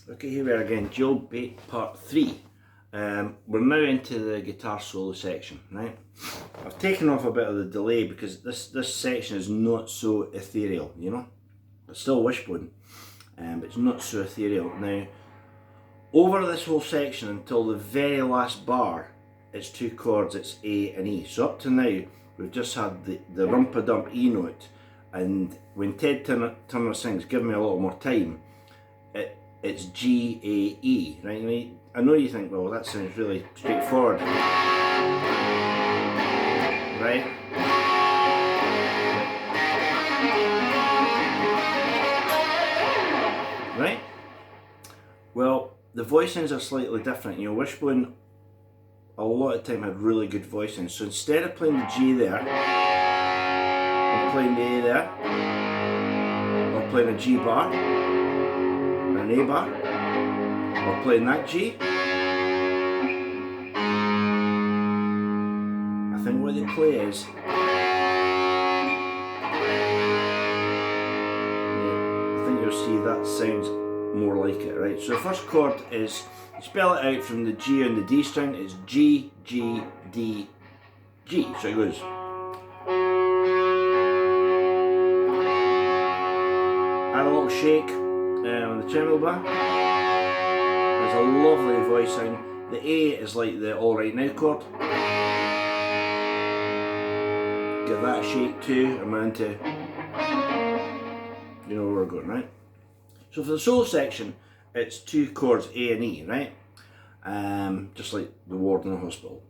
Okay, here we are again, Jailbait part 3. We're now into the guitar solo section, right? I've taken off a bit of the delay because this section is not so ethereal, you know? It's still Wishbone, but it's not so ethereal. Now, over this whole section until the very last bar, it's two chords, it's A and E. So up to now, we've just had the rumpa-dump E note, and when Ted Turner sings, Give Me a Little More Time, it's G, A, E, right? I know you think, well, that sounds really straightforward, right? Right? Well, the voicings are slightly different. You know, Wishbone, a lot of time had really good voicings. So instead of playing the G there, I'm playing the A there, or playing a G bar, an A bar, or playing that G. I think what they play is, I think you'll see that sounds more like it, right? So the first chord is, you spell it out from the G and the D string, it's G, G, D, G. So it goes. Add a little shake on the tremolo bar. There's a lovely voicing. The A is like the All Right Now chord. Give that a shake too, and we're into, you know where we're going, right? So for the solo section, it's two chords A and E, right? Just like the ward in the hospital.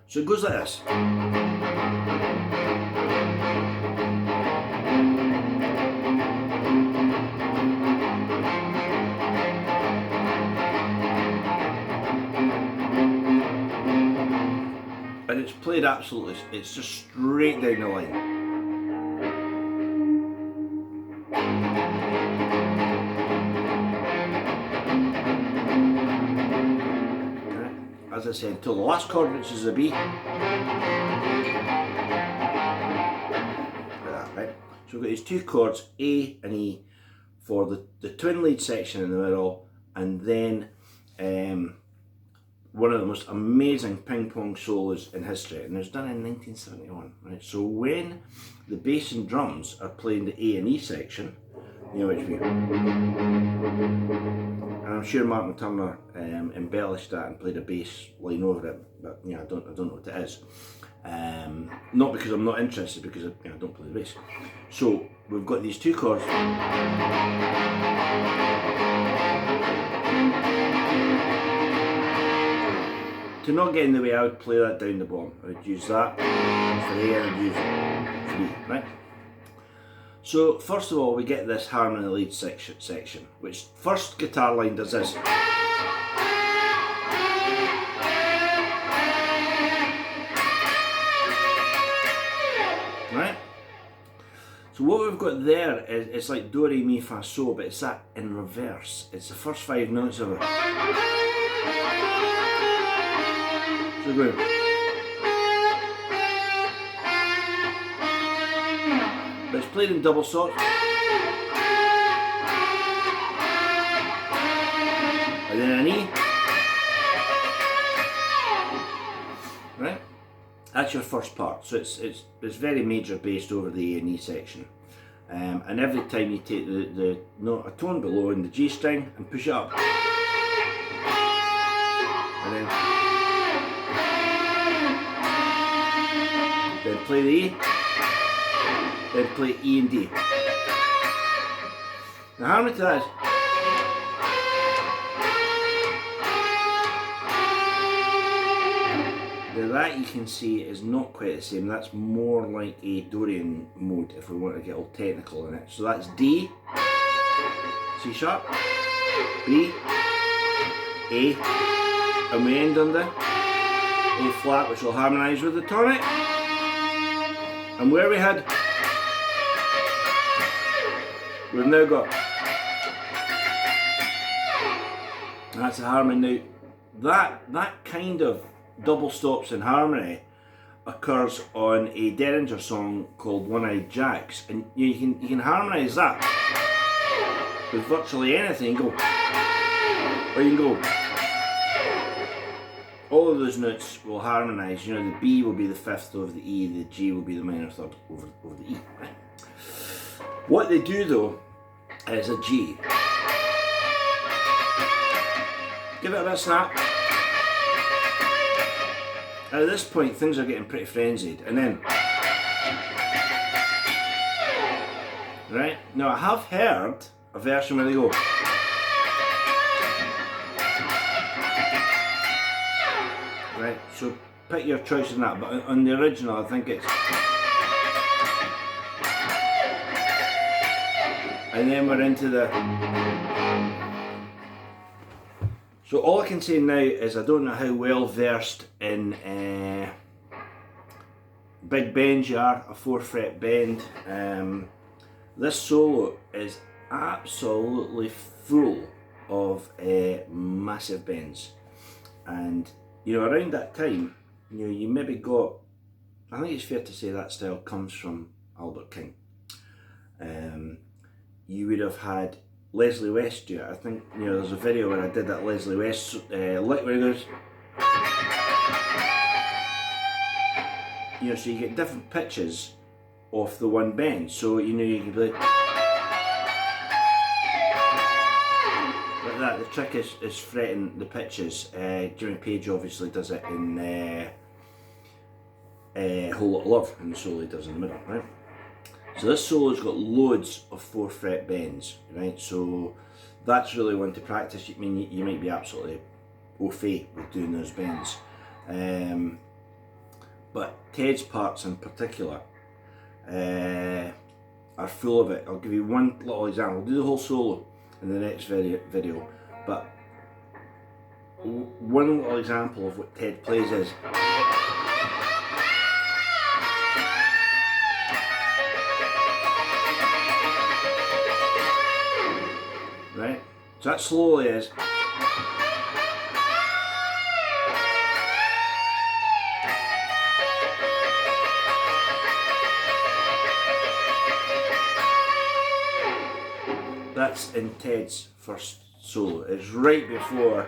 So it goes like this. And it's played absolutely, it's just straight down the line. Okay. As I said, until the last chord, which is a B. Like that, right? So we've got these two chords, A and E, for the twin lead section in the middle, and then one of the most amazing ping pong solos in history, and it was done in 1971, right? So when the bass and drums are playing the A and E section, you know which way, and I'm sure Martin Turner embellished that and played a bass line over it, but you know, I don't know what it is. Not because I'm not interested, because I don't play the bass. So we've got these two chords. To not get in the way, I would play that down the bottom. I would use that for A and I'd use 3, right? So first of all, we get this harmony lead section, which first guitar line does this. Right? So what we've got there is, it's like do, re, mi, fa, so, but it's that in reverse. It's the first 5 notes of it. So go. But it's played in double stops. And then an E. Right? That's your first part. So it's very major based over the A and E section. And every time you take the note a tone below in the G string and push it up. And then play the E, then play E and D. The harmony to that is, that you can see is not quite the same. That's more like a Dorian mode if we want to get all technical in it. So that's D, C sharp, B, A, and we end on the A flat, which will harmonise with the tonic. And where we had, we've now got, that's a harmony. Now that kind of double stops in harmony occurs on a Derringer song called One-Eyed Jacks, and you can harmonise that with virtually anything. Go. Or you can go. All of those notes will harmonise. You know, the B will be the fifth over the E, the G will be the minor third over the E. Right? What they do though is a G. Give it a bit of snap. At this point, things are getting pretty frenzied, and then, right? Now I have heard a version where they go. Right, so pick your choice on that, but on the original I think it's, and then we're into the, so all I can say now is I don't know how well versed in big bends you are, a 4-fret bend. This solo is absolutely full of massive bends, and you know, around that time, you know, you maybe got, I think it's fair to say that style comes from Albert King. You would have had Leslie West do it. I think, you know, there's a video where I did that Leslie West lick where he goes, you know, so you get different pitches off the one bend. So, you know, you can play like that. The trick is fretting the pitches. Jimmy Page obviously does it in Whole Lotta Love, and the solo he does in the middle, right? So this solo's got loads of 4-fret bends, right? So that's really one to practice. I mean, you might be absolutely au fait with doing those bends. But Ted's parts in particular are full of it. I'll give you one little example. I'll do the whole solo in the next video, but one little example of what Ted plays is, right? So that slowly is, that's in Ted's first solo. It's right before,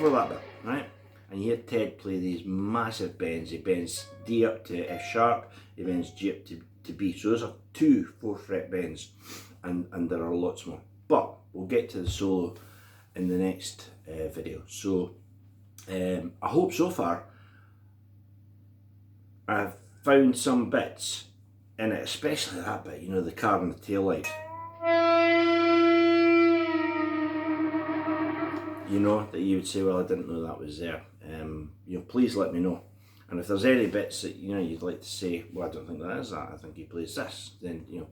that bit, right? And you hear Ted play these massive bends. He bends D up to F sharp, he bends G up to B. So those are 2 4-fret bends, and there are lots more. But we'll get to the solo in the next video. So I hope so far I've found some bits in it, especially that bit, you know, the car and the tail light. You know, that you would say, well, I didn't know that was there. You know, please let me know. And if there's any bits that, you know, you'd like to say, well, I don't think that is that, I think he plays this, then, you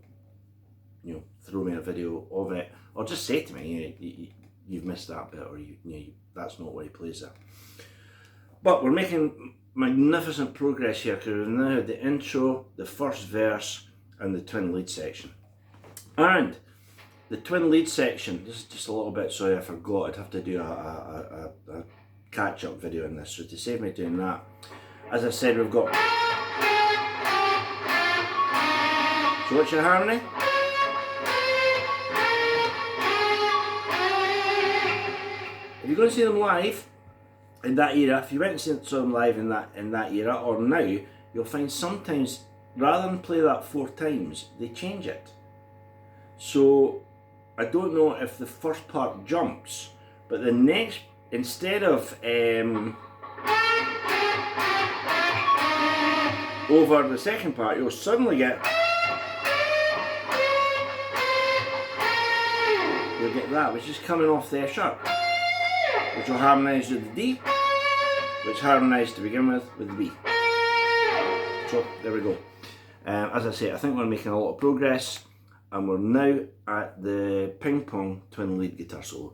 know, throw me a video of it, or just say to me, you know, you've missed that bit, or you know, that's not where he plays there. But we're making magnificent progress here, because we've now had the intro, the first verse, and the twin lead section. And the twin lead section, this is just a little bit, sorry I forgot, I'd have to do a catch-up video on this, so to save me doing that, as I said, we've got, so what's your harmony? If you're going to see them live in that era, if you went and saw them live in that era, or now, you'll find sometimes, rather than play that 4 times, they change it. So I don't know if the first part jumps, but the next, instead of over the second part, you'll suddenly get, you'll get that, which is coming off the F sharp, which will harmonise with the D, which harmonised to begin with the B. So there we go. As I say, I think we're making a lot of progress, and we're now at the ping pong twin lead guitar solo.